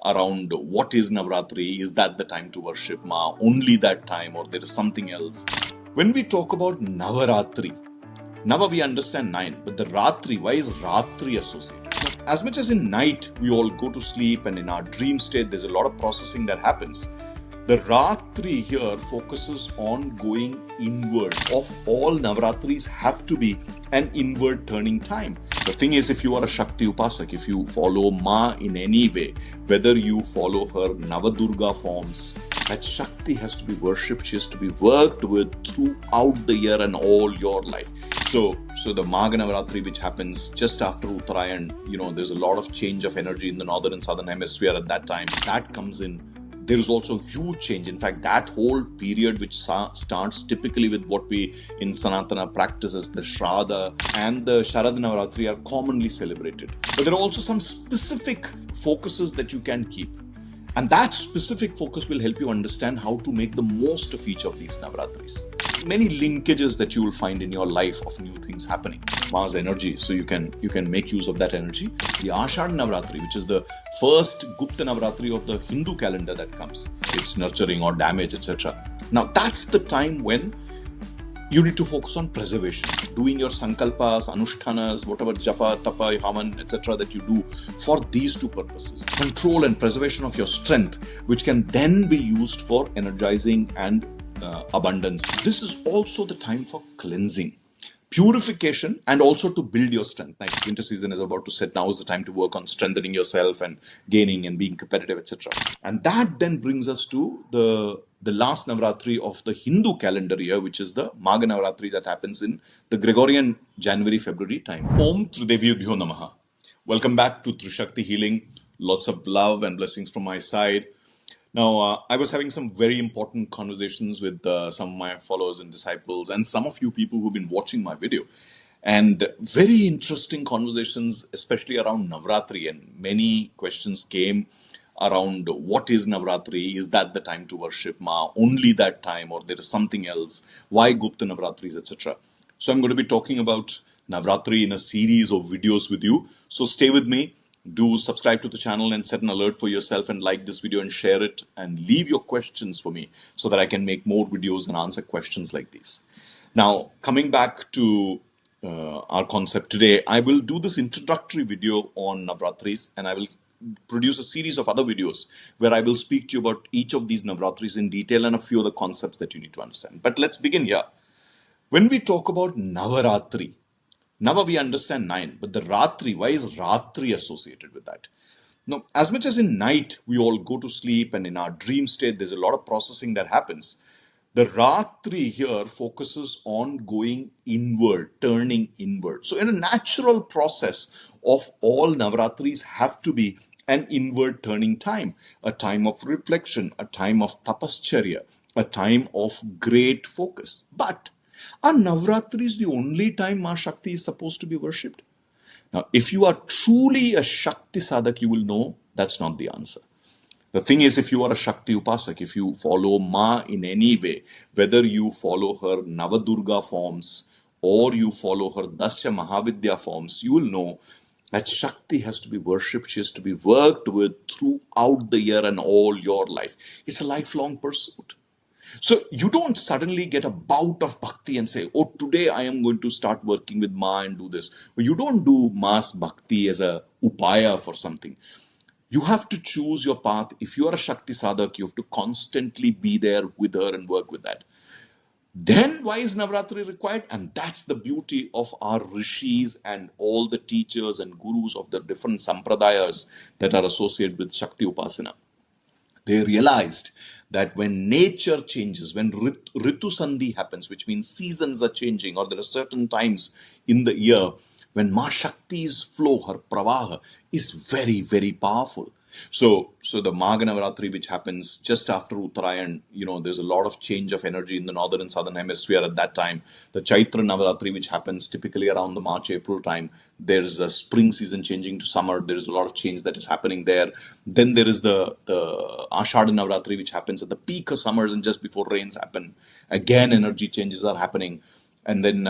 around what is Navratri, is that the time to worship Ma, only that time, or there is something else. When we talk about Navaratri, Nava we understand 9, but the Ratri, why is Ratri associated? Now, as much as in night we all go to sleep and in our dream state there's a lot of processing that happens, the Ratri here focuses on going inward. Of all Navratris have to be an inward turning time. The thing is, if you are a Shakti Upasak, if you follow Ma in any way, whether you follow her Navadurga forms, that Shakti has to be worshipped, she has to be worked with throughout the year and all your life. So the Magha Navratri, which happens just after Uttarayan, there's a lot of change of energy in the northern and southern hemisphere at that time. That comes in. There is also huge change. In fact, that whole period, which starts typically with what we in Sanatana practice as the Shraddha and the Sharad Navratri, are commonly celebrated. But there are also some specific focuses that you can keep. And that specific focus will help you understand how to make the most of each of these Navratris. Many linkages that you will find in your life of new things happening. Ma's energy, so you can make use of that energy. The Ashad Navratri, which is the first Gupta Navratri of the Hindu calendar that comes. It's nurturing or damage, etc. Now that's the time when you need to focus on preservation, doing your sankalpas, anushtanas, whatever japa, tapa, havan, etc. that you do for these two purposes. Control and preservation of your strength, which can then be used for energizing and abundance. This is also the time for cleansing, purification, and also to build your strength. Like winter season is about to set, now is the time to work on strengthening yourself and gaining and being competitive, etc. And that then brings us to the last Navratri of the Hindu calendar year, which is the Magha Navratri that happens in the Gregorian January-February time. Om Trudeviyubhyo Namaha. Welcome back to Trishakti Healing. Lots of love and blessings from my side. Now, I was having some very important conversations with some of my followers and disciples and some of you people who've been watching my video. And very interesting conversations, especially around Navratri. And many questions came around what is Navratri, is that the time to worship Ma, only that time, or there is something else, why Gupta Navratris, etc. So I'm going to be talking about Navratri in a series of videos with you. So stay with me. Do subscribe to the channel and set an alert for yourself and like this video and share it and leave your questions for me so that I can make more videos and answer questions like these. Now, coming back to our concept today, I will do this introductory video on Navratris and I will produce a series of other videos where I will speak to you about each of these Navratris in detail and a few other concepts that you need to understand. But let's begin here. When we talk about Navaratri, Nava we understand 9, but the Ratri, why is Ratri associated with that? Now, as much as in night we all go to sleep and in our dream state there's a lot of processing that happens, the Ratri here focuses on going inward, turning inward. So in a natural process of all Navratris have to be an inward turning time, a time of reflection, a time of tapascharya, a time of great focus. But are Navratris the only time Ma Shakti is supposed to be worshipped? Now, if you are truly a Shakti sadhak, you will know that's not the answer. The thing is, if you are a Shakti Upasak, if you follow Ma in any way, whether you follow her Navadurga forms or you follow her Dasya Mahavidya forms, you will know that Shakti has to be worshipped, she has to be worked with throughout the year and all your life. It's a lifelong pursuit. So you don't suddenly get a bout of bhakti and say, oh, today I am going to start working with Ma and do this. But you don't do Ma's bhakti as a upaya for something. You have to choose your path. If you are a Shakti sadhak, you have to constantly be there with her and work with that. Then why is Navratri required? And that's the beauty of our rishis and all the teachers and gurus of the different sampradayas that are associated with Shakti Upasana. They realized that when nature changes, when Ritu Sandhi happens, which means seasons are changing, or there are certain times in the year when Ma Shakti's flow, her pravaha, is very, very powerful. So the Magha Navratri, which happens just after Uttarayan, there's a lot of change of energy in the northern and southern hemisphere at that time. The Chaitra Navratri, which happens typically around the March-April time, there's a spring season changing to summer. There's a lot of change that is happening there. Then there is the Ashada Navratri, which happens at the peak of summers and just before rains happen. Again, energy changes are happening. And then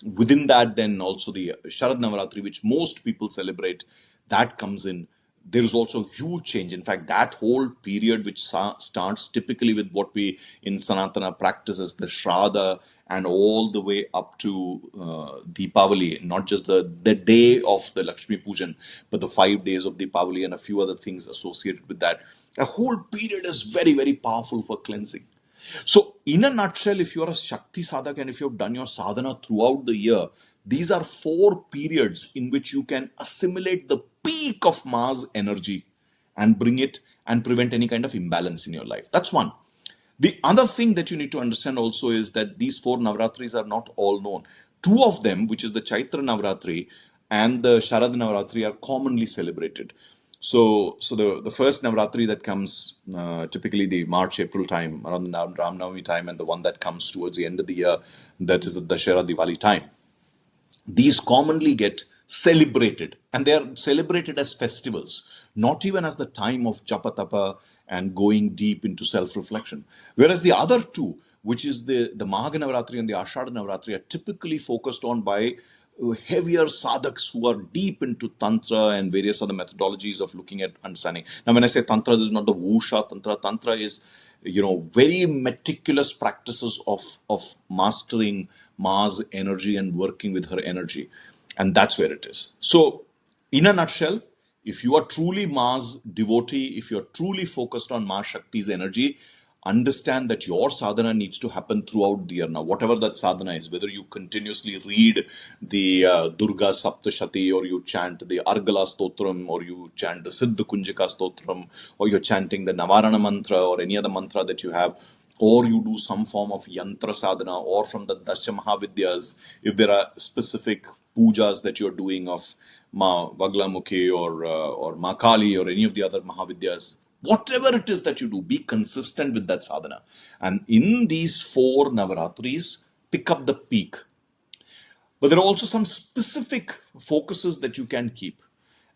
within that, then also the Sharad Navratri, which most people celebrate, that comes in. there is also huge change. In fact, that whole period, which starts typically with what we in Sanatana practice as the Shraddha, and all the way up to Deepavali, not just the day of the Lakshmi Pujan, but the 5 days of Deepavali and a few other things associated with that. A whole period is very, very powerful for cleansing. So, in a nutshell, if you're a Shakti sadhak and if you've done your sadhana throughout the year, these are 4 periods in which you can assimilate the peak of Ma's energy and bring it and prevent any kind of imbalance in your life. That's one. The other thing that you need to understand also is that these 4 Navratris are not all known. 2 of them, which is the Chaitra Navratri and the Sharad Navratri, are commonly celebrated. So the first Navratri that comes typically the March-April time, around the Ram Navami time, and the one that comes towards the end of the year, that is the Dashera Diwali time. These commonly get celebrated, and they are celebrated as festivals, not even as the time of japa tapa and going deep into self-reflection. Whereas the other 2, which is the Magha Navratri and the Ashada Navratri, are typically focused on by heavier sadhaks who are deep into Tantra and various other methodologies of looking at understanding. Now, when I say Tantra, this is not the Wusha Tantra. Tantra is, very meticulous practices of mastering Ma's energy and working with her energy. And that's where it is. So, in a nutshell, if you are truly Ma's devotee, if you're truly focused on Ma Shakti's energy, understand that your sadhana needs to happen throughout the year. Now, whatever that sadhana is, whether you continuously read the Durga Saptashati, or you chant the Argala Stotram, or you chant the Siddha Kunjika Stotram, or you're chanting the Navarana mantra, or any other mantra that you have, or you do some form of yantra sadhana, or from the Dasya Mahavidyas, if there are specific pujas that you're doing of Ma Vaglamukhi or Ma Kali or any of the other Mahavidyas, whatever it is that you do, be consistent with that sadhana. And in these 4 Navaratris, pick up the peak. But there are also some specific focuses that you can keep.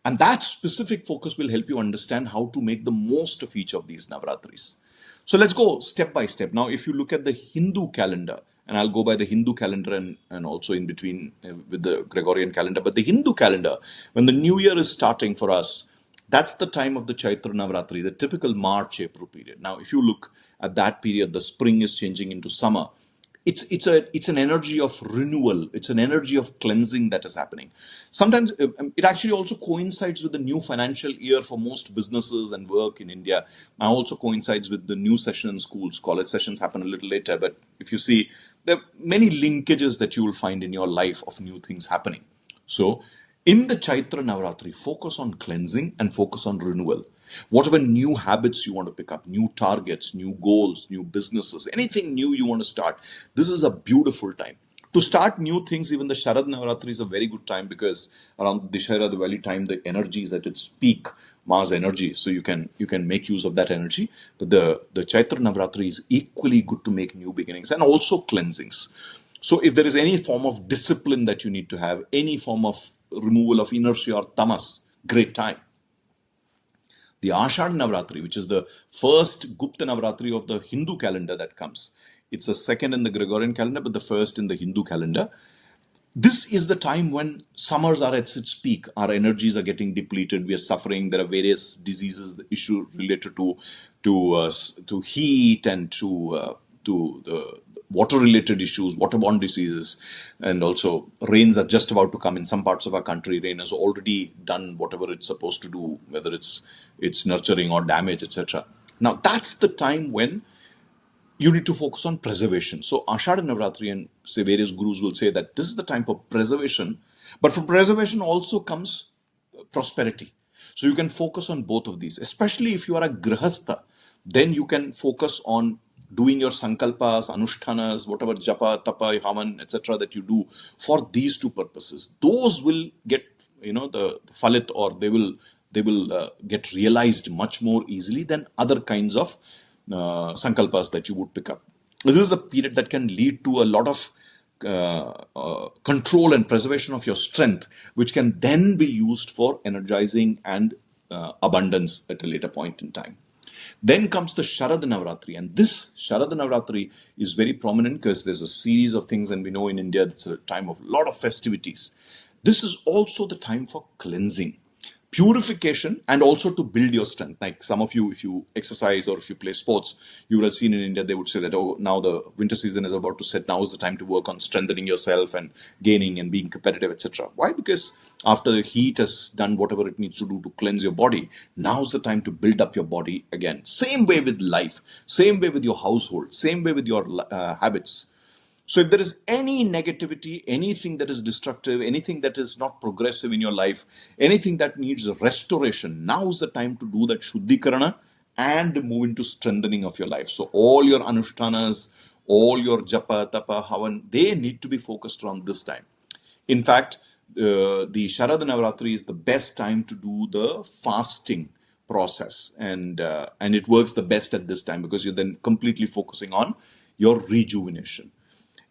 And that specific focus will help you understand how to make the most of each of these Navaratris. So let's go step by step. Now, if you look at the Hindu calendar, and I'll go by the Hindu calendar and also in between with the Gregorian calendar, but the Hindu calendar, when the new year is starting for us, that's the time of the Chaitra Navratri, the typical March-April period. Now, if you look at that period, the spring is changing into summer. It's an energy of renewal. It's an energy of cleansing that is happening. Sometimes it actually also coincides with the new financial year for most businesses and work in India. Now also coincides with the new session in schools. College sessions happen a little later, but if you see, there are many linkages that you will find in your life of new things happening. So, in the Chaitra Navratri, focus on cleansing and focus on renewal. Whatever new habits you want to pick up, new targets, new goals, new businesses, anything new you want to start, this is a beautiful time. To start new things, even the Sharad Navratri is a very good time, because around Dashera Diwali time, the energy is at its peak, Ma's energy. So you can make use of that energy. But the Chaitra Navratri is equally good to make new beginnings and also cleansings. So if there is any form of discipline that you need to have, any form of removal of inertia or tamas, great time. The Ashad Navratri, which is the first Gupta Navratri of the Hindu calendar that comes. It's the second in the Gregorian calendar, but the first in the Hindu calendar. This is the time when summers are at its peak. Our energies are getting depleted. We are suffering. There are various diseases, the issue related to heat and to the water-related issues, waterborne diseases, and also rains are just about to come in some parts of our country. Rain has already done whatever it's supposed to do, whether it's nurturing or damage, etc. Now, that's the time when you need to focus on preservation. So, Ashada Navratri and say various gurus will say that this is the time for preservation, but from preservation also comes prosperity. So, you can focus on both of these, especially if you are a grihastha. Then you can focus on doing your sankalpas, anushtanas, whatever japa, tapa, haman, etc. that you do for these 2 purposes. Those will get, the falit, or they will get realized much more easily than other kinds of sankalpas that you would pick up. This is the period that can lead to a lot of control and preservation of your strength, which can then be used for energizing and abundance at a later point in time. Then comes the Sharad Navratri, and this Sharad Navratri is very prominent because there's a series of things, and we know in India it's a time of a lot of festivities. This is also the time for cleansing. purification, and also to build your strength. Like some of you, if you exercise or if you play sports, you would have seen in India, they would say that, oh, now the winter season is about to set. Now is the time to work on strengthening yourself and gaining and being competitive, etc. Why? Because after the heat has done whatever it needs to do to cleanse your body, now's the time to build up your body again. Same way with life, same way with your household, same way with your habits. So if there is any negativity, anything that is destructive, anything that is not progressive in your life, anything that needs restoration, now is the time to do that Shuddhikarana and move into strengthening of your life. So all your Anushtanas, all your Japa, Tapa, Havan, they need to be focused around this time. In fact, the Sharad Navratri is the best time to do the fasting process, and it works the best at this time because you're then completely focusing on your rejuvenation.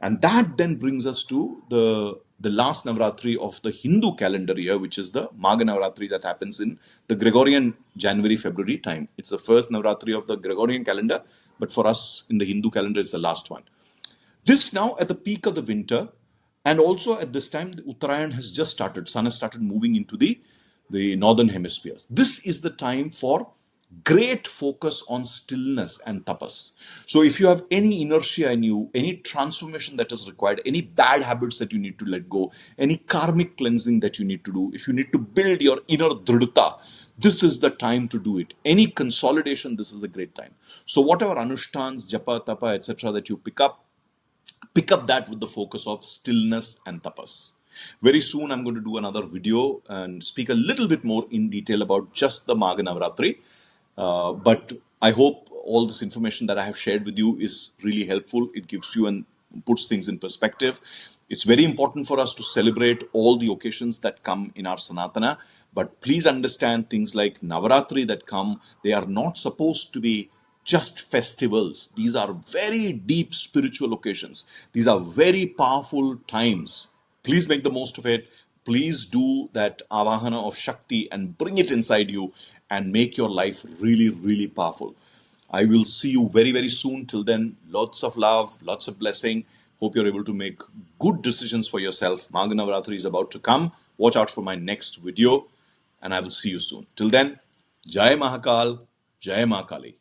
And that then brings us to the last Navratri of the Hindu calendar year, which is the Magha Navratri that happens in the Gregorian January-February time. It's the first Navratri of the Gregorian calendar, but for us in the Hindu calendar, it's the last one. This now at the peak of the winter, and also at this time, the Uttarayan has just started. Sun has started moving into the northern hemispheres. This is the time for great focus on stillness and tapas. So if you have any inertia in you, any transformation that is required, any bad habits that you need to let go, any karmic cleansing that you need to do, if you need to build your inner dridata, this is the time to do it. Any consolidation, this is a great time. So whatever anushtans, japa, tapa, etc. that you pick up that with the focus of stillness and tapas. Very soon, I'm going to do another video and speak a little bit more in detail about just the Magha Navratri. But I hope all this information that I have shared with you is really helpful. It gives you and puts things in perspective. It's very important for us to celebrate all the occasions that come in our Sanatana. But please understand things like Navaratri that come, they are not supposed to be just festivals. These are very deep spiritual occasions. These are very powerful times. Please make the most of it. Please do that avahana of Shakti and bring it inside you and make your life really, really powerful. I will see you very, very soon. Till then, lots of love, lots of blessing. Hope you're able to make good decisions for yourself. Magha Navratri is about to come. Watch out for my next video, and I will see you soon. Till then, Jai Mahakal, Jai Mahakali.